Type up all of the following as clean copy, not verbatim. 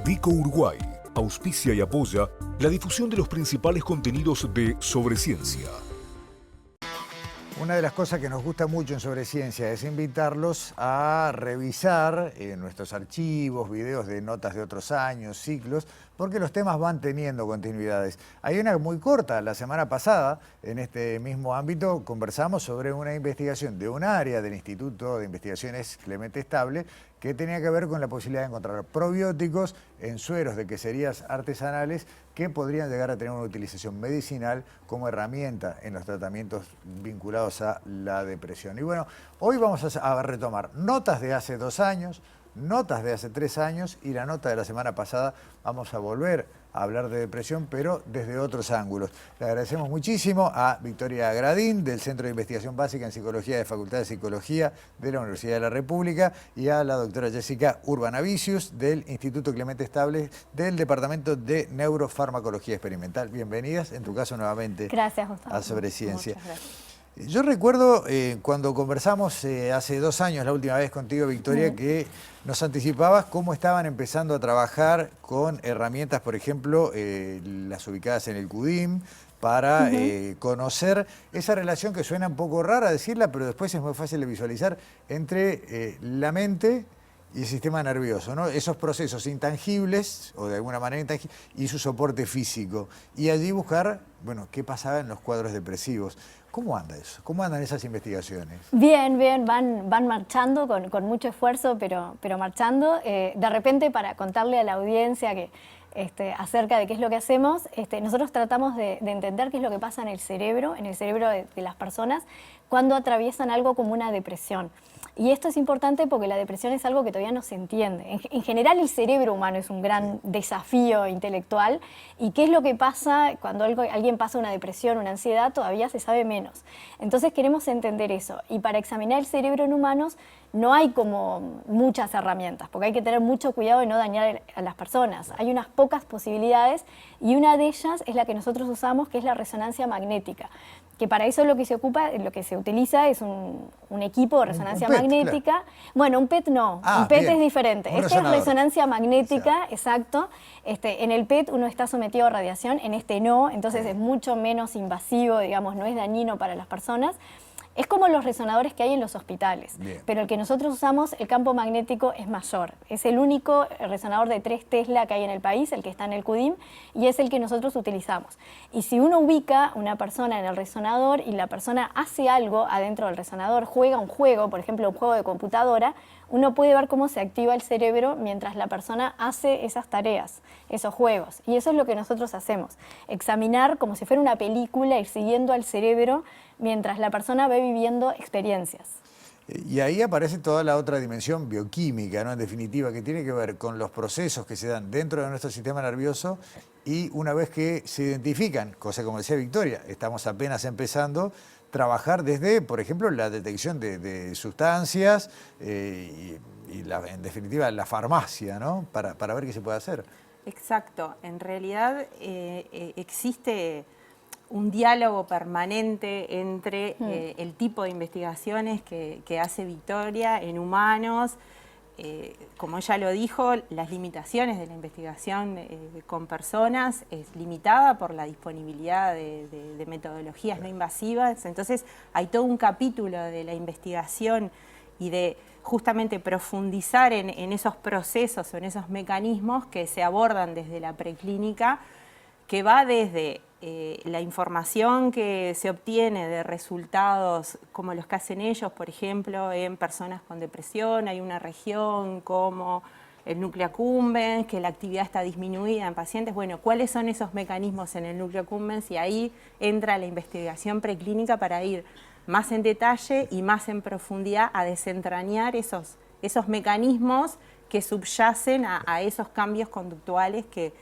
Vico Uruguay auspicia y apoya la difusión de los principales contenidos de Sobre Ciencia. Una de las cosas que nos gusta mucho en Sobre Ciencia es invitarlos a revisar nuestros archivos, videos de notas de otros años, ciclos, porque los temas van teniendo continuidades. Hay una muy corta, la semana pasada, en este mismo ámbito, conversamos sobre una investigación de un área del Instituto de Investigaciones Clemente Estable que tenía que ver con la posibilidad de encontrar probióticos en sueros de queserías artesanales que podrían llegar a tener una utilización medicinal como herramienta en los tratamientos vinculados a la depresión. Y bueno, hoy vamos a retomar notas de hace 2 años, notas de hace 3 años y la nota de la semana pasada. Vamos a volver a hablar de depresión, pero desde otros ángulos. Le agradecemos muchísimo a Victoria Gradín, del Centro de Investigación Básica en Psicología de Facultad de Psicología de la Universidad de la República, y a la doctora Jessica Urbanavicius, del Instituto Clemente Estable, del Departamento de Neurofarmacología Experimental. Bienvenidas, en tu caso nuevamente. Gracias, Gustavo. A Sobre Ciencia. Muchas gracias. Yo recuerdo cuando conversamos hace 2 años, la última vez contigo, Victoria, que nos anticipabas cómo estaban empezando a trabajar con herramientas, por ejemplo, las ubicadas en el CUDIM, para conocer esa relación que suena un poco rara decirla, pero después es muy fácil de visualizar, entre la mente y el sistema nervioso, ¿no? Esos procesos intangibles, o de alguna manera intangibles, y su soporte físico. Y allí buscar, bueno, qué pasaba en los cuadros depresivos. ¿Cómo anda eso? ¿Cómo andan esas investigaciones? Bien, bien, van marchando con mucho esfuerzo, pero marchando. De repente, para contarle a la audiencia que acerca de qué es lo que hacemos, nosotros tratamos de entender qué es lo que pasa en el cerebro de las personas cuando atraviesan algo como una depresión. Y esto es importante porque la depresión es algo que todavía no se entiende. En general, el cerebro humano es un gran desafío intelectual. ¿Y qué es lo que pasa cuando alguien pasa una depresión, una ansiedad? Todavía se sabe menos. Entonces queremos entender eso. Y para examinar el cerebro en humanos no hay como muchas herramientas, porque hay que tener mucho cuidado de no dañar a las personas. Hay unas pocas posibilidades y una de ellas es la que nosotros usamos, que es la resonancia magnética. Que para eso lo que se utiliza es un equipo de resonancia magnética. Claro. Bueno, un PET no, un PET es diferente. Este es resonancia magnética, exacto. En el PET uno está sometido a radiación, en este no, entonces es mucho menos invasivo, digamos, no es dañino para las personas. Es como los resonadores que hay en los hospitales, pero el que nosotros usamos, el campo magnético es mayor. Es el único resonador de 3 Tesla que hay en el país, el que está en el CUDIM, y es el que nosotros utilizamos. Y si uno ubica una persona en el resonador y la persona hace algo adentro del resonador, juega un juego, por ejemplo un juego de computadora, uno puede ver cómo se activa el cerebro mientras la persona hace esas tareas, esos juegos. Y eso es lo que nosotros hacemos, examinar como si fuera una película, ir siguiendo al cerebro mientras la persona va viviendo experiencias. Y ahí aparece toda la otra dimensión bioquímica, ¿no? En definitiva, que tiene que ver con los procesos que se dan dentro de nuestro sistema nervioso, y una vez que se identifican, cosa como decía Victoria, estamos apenas empezando, trabajar desde, por ejemplo, la detección de sustancias en definitiva, la farmacia, ¿no? Para ver qué se puede hacer. Exacto. En realidad existe un diálogo permanente entre el tipo de investigaciones que hace Victoria en humanos. Como ella lo dijo, las limitaciones de la investigación con personas es limitada por la disponibilidad de metodologías no invasivas. Entonces hay todo un capítulo de la investigación y de justamente profundizar en esos procesos o en esos mecanismos que se abordan desde la preclínica, que va desde la información que se obtiene de resultados como los que hacen ellos, por ejemplo, en personas con depresión. Hay una región como el núcleo accumbens, que la actividad está disminuida en pacientes. Bueno, ¿cuáles son esos mecanismos en el núcleo accumbens? Y ahí entra la investigación preclínica para ir más en detalle y más en profundidad a desentrañar esos mecanismos que subyacen a esos cambios conductuales que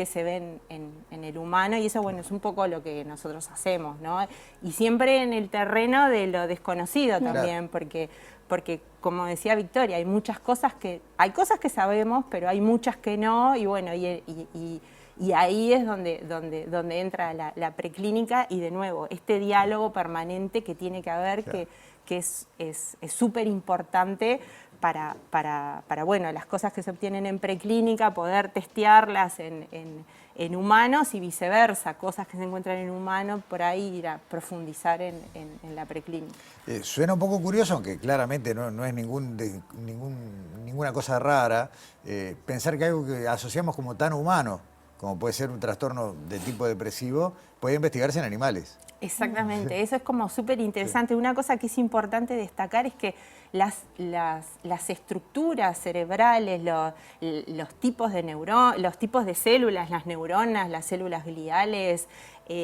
se ven en el humano, y eso, bueno, es un poco lo que nosotros hacemos, ¿no? Y siempre en el terreno de lo desconocido también, porque como decía Victoria, hay cosas que sabemos, pero hay muchas que no, y bueno, y ahí es donde entra la preclínica, y de nuevo, este diálogo permanente que tiene que haber, que es súper importante bueno, las cosas que se obtienen en preclínica, poder testearlas en humanos y viceversa, cosas que se encuentran en humanos, por ahí ir a profundizar en la preclínica. Suena un poco curioso, aunque claramente no es ninguna cosa rara, pensar que algo que asociamos como tan humano, como puede ser un trastorno de tipo depresivo, puede investigarse en animales. Exactamente, eso es como súper interesante. Sí. Una cosa que es importante destacar es que las estructuras cerebrales, los tipos de células, las neuronas, las células gliales,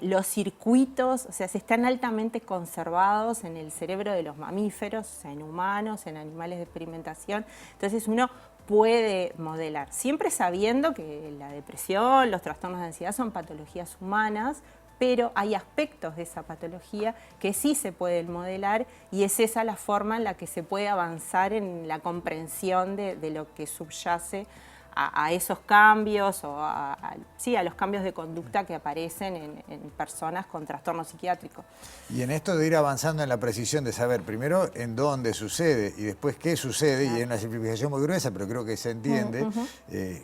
los circuitos, o sea, se están altamente conservados en el cerebro de los mamíferos, o sea, en humanos, en animales de experimentación. Entonces uno puede modelar, siempre sabiendo que la depresión, los trastornos de ansiedad son patologías humanas, pero hay aspectos de esa patología que sí se pueden modelar y es esa la forma en la que se puede avanzar en la comprensión de lo que subyace a esos cambios o sí, a los cambios de conducta que aparecen en personas con trastorno psiquiátrico. Y en esto de ir avanzando en la precisión de saber primero en dónde sucede y después qué sucede, claro. Y es una simplificación muy gruesa, pero creo que se entiende,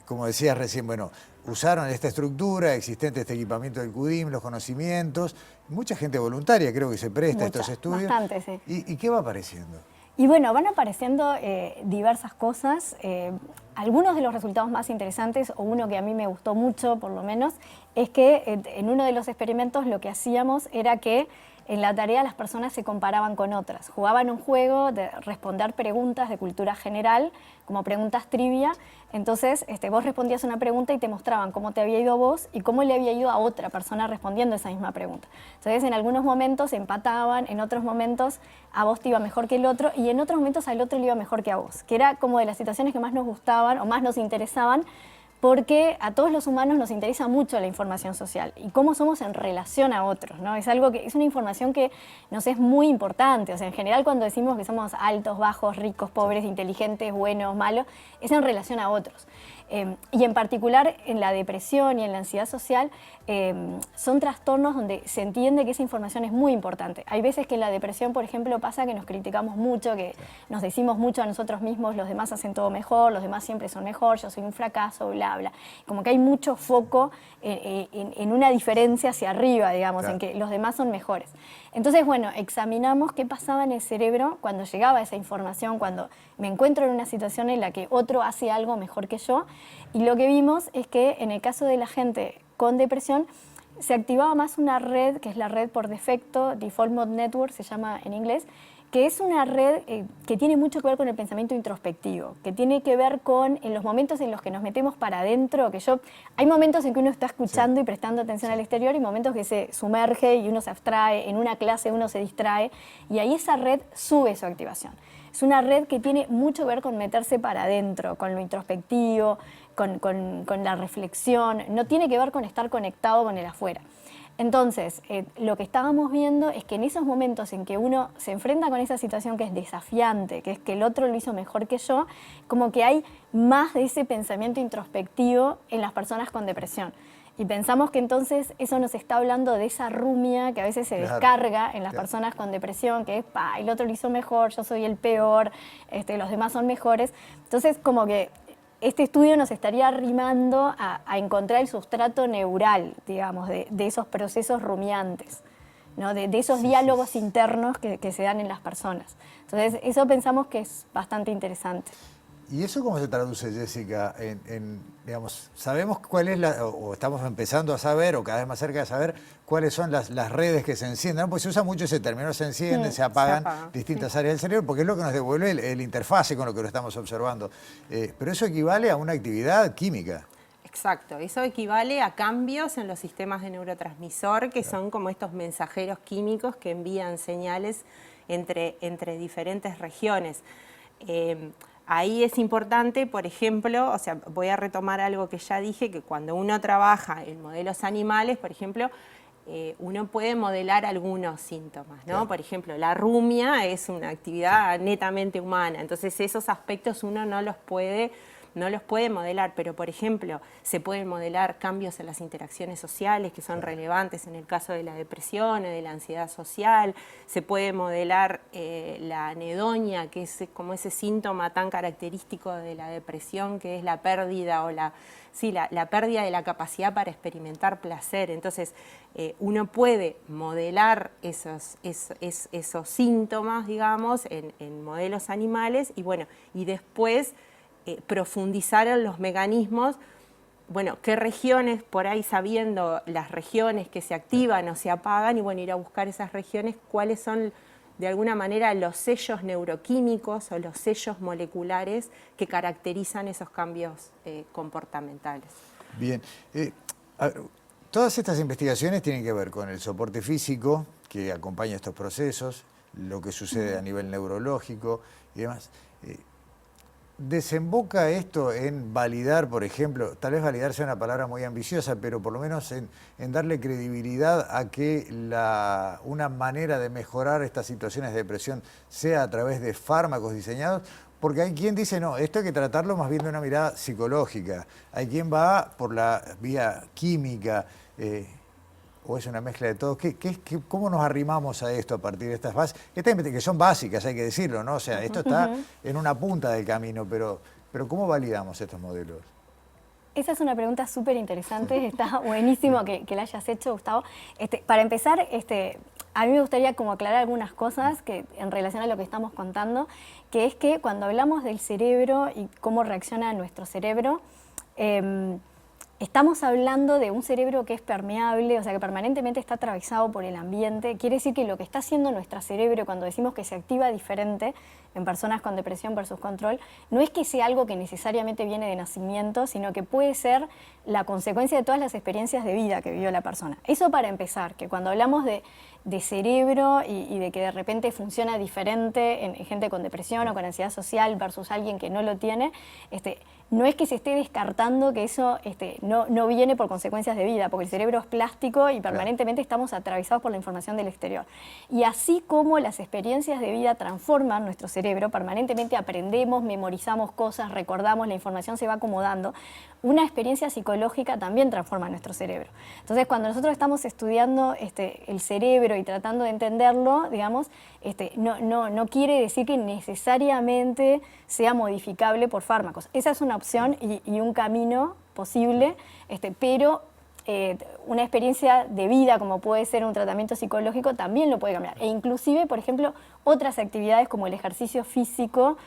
como decías recién, bueno, usaron esta estructura existente, este equipamiento del CUDIM, los conocimientos, mucha gente voluntaria creo que se presta a estos estudios. Bastante, sí. ¿Y qué va apareciendo? Y bueno, van apareciendo diversas cosas. Algunos de los resultados más interesantes, o uno que a mí me gustó mucho por lo menos, es que en uno de los experimentos lo que hacíamos era que en la tarea las personas se comparaban con otras. Jugaban un juego de responder preguntas de cultura general, como preguntas trivia. Entonces vos respondías una pregunta y te mostraban cómo te había ido a vos y cómo le había ido a otra persona respondiendo esa misma pregunta. Entonces en algunos momentos empataban, en otros momentos a vos te iba mejor que el otro y en otros momentos al otro le iba mejor que a vos, que era como de las situaciones que más nos gustaban o más nos interesaban, porque a todos los humanos nos interesa mucho la información social y cómo somos en relación a otros, ¿no? Es algo que es una información que nos es muy importante. O sea, en general cuando decimos que somos altos, bajos, ricos, pobres, inteligentes, buenos, malos, es en relación a otros. Y en particular en la depresión y en la ansiedad social son trastornos donde se entiende que esa información es muy importante. Hay veces que en la depresión, por ejemplo, pasa que nos criticamos mucho, que nos decimos mucho a nosotros mismos, los demás hacen todo mejor, los demás siempre son mejor, yo soy un fracaso, bla, bla. Como que hay mucho foco en una diferencia hacia arriba, digamos, claro. En que los demás son mejores. Entonces, bueno, examinamos qué pasaba en el cerebro cuando llegaba esa información, cuando me encuentro en una situación en la que otro hace algo mejor que yo. Y lo que vimos es que en el caso de la gente con depresión se activaba más una red, que es la red por defecto, Default Mode Network se llama en inglés, que es una red que tiene mucho que ver con el pensamiento introspectivo, que tiene que ver con en los momentos en los que nos metemos para adentro, hay momentos en que uno está escuchando y prestando atención al exterior y momentos que se sumerge y uno se abstrae, en una clase uno se distrae y ahí esa red sube su activación. Es una red que tiene mucho que ver con meterse para adentro, con lo introspectivo, con la reflexión, no tiene que ver con estar conectado con el afuera. Entonces, lo que estábamos viendo es que en esos momentos en que uno se enfrenta con esa situación que es desafiante, que es que el otro lo hizo mejor que yo, como que hay más de ese pensamiento introspectivo en las personas con depresión. Y pensamos que entonces eso nos está hablando de esa rumia que a veces se descarga en las personas con depresión, que es, el otro lo hizo mejor, yo soy el peor, los demás son mejores. Entonces, como que este estudio nos estaría arrimando a encontrar el sustrato neural, digamos, de esos procesos rumiantes, ¿no? De esos diálogos internos que se dan en las personas. Entonces, eso pensamos que es bastante interesante. ¿Y eso cómo se traduce, Jessica, digamos, sabemos cuál es o estamos empezando a saber, o cada vez más cerca de saber, cuáles son las redes que se encienden? Pues se usa mucho ese término, se encienden, se apagan distintas áreas del cerebro, porque es lo que nos devuelve el interfase con lo que lo estamos observando. Pero eso equivale a una actividad química. Exacto, eso equivale a cambios en los sistemas de neurotransmisor, que son como estos mensajeros químicos que envían señales entre diferentes regiones. Ahí es importante, por ejemplo, o sea, voy a retomar algo que ya dije, que cuando uno trabaja en modelos animales, por ejemplo, uno puede modelar algunos síntomas, ¿no? Claro. Por ejemplo, la rumia es una actividad netamente humana, entonces esos aspectos uno no los puede no los puede modelar, pero por ejemplo, se pueden modelar cambios en las interacciones sociales que son relevantes en el caso de la depresión o de la ansiedad social, se puede modelar la anedonia, que es como ese síntoma tan característico de la depresión, que es la pérdida o la pérdida de la capacidad para experimentar placer. Entonces, uno puede modelar esos síntomas, digamos, en modelos animales y, bueno, y después profundizar en los mecanismos, bueno, qué regiones, por ahí sabiendo las regiones que se activan o se apagan, y bueno, ir a buscar esas regiones, cuáles son de alguna manera los sellos neuroquímicos o los sellos moleculares que caracterizan esos cambios comportamentales. Bien. Todas estas investigaciones tienen que ver con el soporte físico que acompaña estos procesos, lo que sucede a nivel neurológico y demás. ¿Desemboca esto en validar, por ejemplo, tal vez validar sea una palabra muy ambiciosa, pero por lo menos en darle credibilidad a que una manera de mejorar estas situaciones de depresión sea a través de fármacos diseñados? Porque hay quien dice, no, esto hay que tratarlo más bien de una mirada psicológica. Hay quien va por la vía química, o es una mezcla de todo. ¿Cómo nos arrimamos a esto a partir de estas bases? Que son básicas, hay que decirlo, ¿no? O sea, esto está en una punta del camino, pero ¿cómo validamos estos modelos? Esa es una pregunta súper interesante, está buenísimo que la hayas hecho, Gustavo. Para empezar, a mí me gustaría como aclarar algunas cosas en relación a lo que estamos contando, que es que cuando hablamos del cerebro y cómo reacciona nuestro cerebro, estamos hablando de un cerebro que es permeable, o sea, que permanentemente está atravesado por el ambiente. Quiere decir que lo que está haciendo nuestro cerebro cuando decimos que se activa diferente en personas con depresión versus control, no es que sea algo que necesariamente viene de nacimiento, sino que puede ser la consecuencia de todas las experiencias de vida que vivió la persona. Eso para empezar, que cuando hablamos de cerebro y de que de repente funciona diferente en gente con depresión o con ansiedad social versus alguien que no lo tiene, no es que se esté descartando que eso no viene por consecuencias de vida, porque el cerebro es plástico y permanentemente estamos atravesados por la información del exterior. Y así como las experiencias de vida transforman nuestro cerebro, permanentemente aprendemos, memorizamos cosas, recordamos, la información se va acomodando, una experiencia psicológica también transforma nuestro cerebro. Entonces, cuando nosotros estamos estudiando el cerebro y tratando de entenderlo, digamos, no quiere decir que necesariamente sea modificable por fármacos. Esa es una opción y un camino posible, pero una experiencia de vida, como puede ser un tratamiento psicológico, también lo puede cambiar. E inclusive, por ejemplo, otras actividades como el ejercicio físico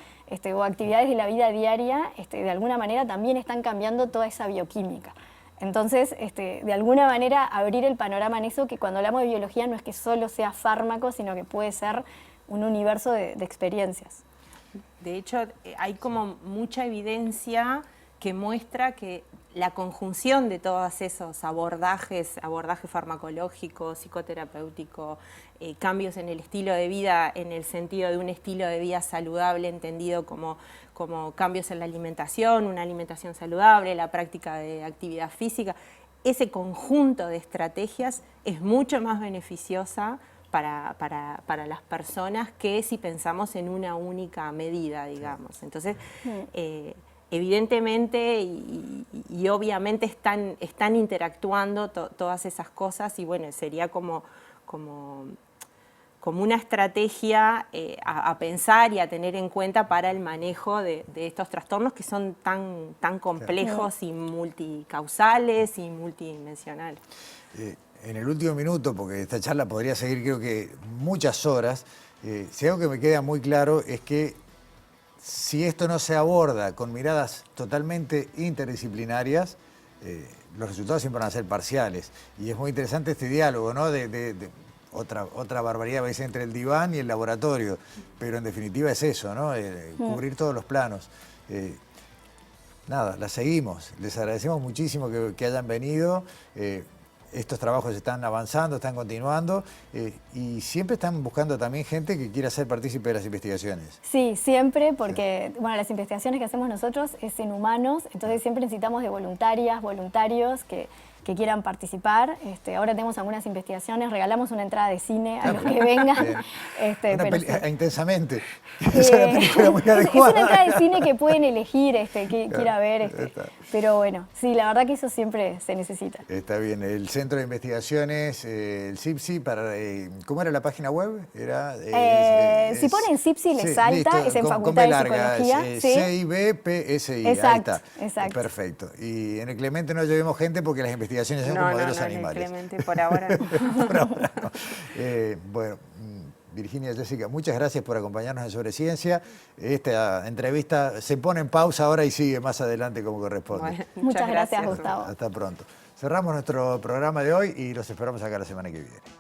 o actividades de la vida diaria, de alguna manera también están cambiando toda esa bioquímica. Entonces, de alguna manera, abrir el panorama en eso, que cuando hablamos de biología no es que solo sea fármaco, sino que puede ser un universo de experiencias. De hecho, hay como mucha evidencia que muestra que la conjunción de todos esos abordaje farmacológico, psicoterapéutico, cambios en el estilo de vida, en el sentido de un estilo de vida saludable, entendido como cambios en la alimentación, una alimentación saludable, la práctica de actividad física, ese conjunto de estrategias es mucho más beneficiosa para las personas que si pensamos en una única medida, digamos. Entonces, evidentemente y obviamente están interactuando todas esas cosas y bueno, sería como una estrategia a pensar y a tener en cuenta para el manejo de estos trastornos que son tan complejos y multicausales y multidimensionales. En el último minuto, porque esta charla podría seguir creo que muchas horas, si algo que me queda muy claro es que si esto no se aborda con miradas totalmente interdisciplinarias, los resultados siempre van a ser parciales. Y es muy interesante este diálogo, ¿no? Otra barbaridad que dice entre el diván y el laboratorio, pero en definitiva es eso, ¿no? Cubrir todos los planos. Nada, la seguimos. Les agradecemos muchísimo que hayan venido. Estos trabajos están avanzando, están continuando y siempre están buscando también gente que quiera ser partícipe de las investigaciones. Sí, siempre, porque bueno, las investigaciones que hacemos nosotros es en humanos, entonces siempre necesitamos de voluntarias, voluntarios que que quieran participar. Ahora tenemos algunas investigaciones, regalamos una entrada de cine a los que vengan. Intensamente. Es una película muy adecuada. Es una entrada de cine que pueden elegir que quiera ver. Pero bueno, sí, la verdad que eso siempre se necesita. Está bien. El Centro de Investigaciones, el CIPSI, ¿cómo era la página web? Si ponen CIPSI les salta, es en Facultad de Psicología. CIBPSI. Exacto, ahí está. exacto. Perfecto. Y en el Clemente no llevemos gente porque las investigaciones son con modelos animales. En el Clemente por ahora no. Por ahora no. Bueno, Virginia, Jessica, muchas gracias por acompañarnos en Sobre Ciencia. Esta entrevista se pone en pausa ahora y sigue más adelante como corresponde. Bueno, muchas gracias, Gustavo. Hasta pronto. Cerramos nuestro programa de hoy y los esperamos acá la semana que viene.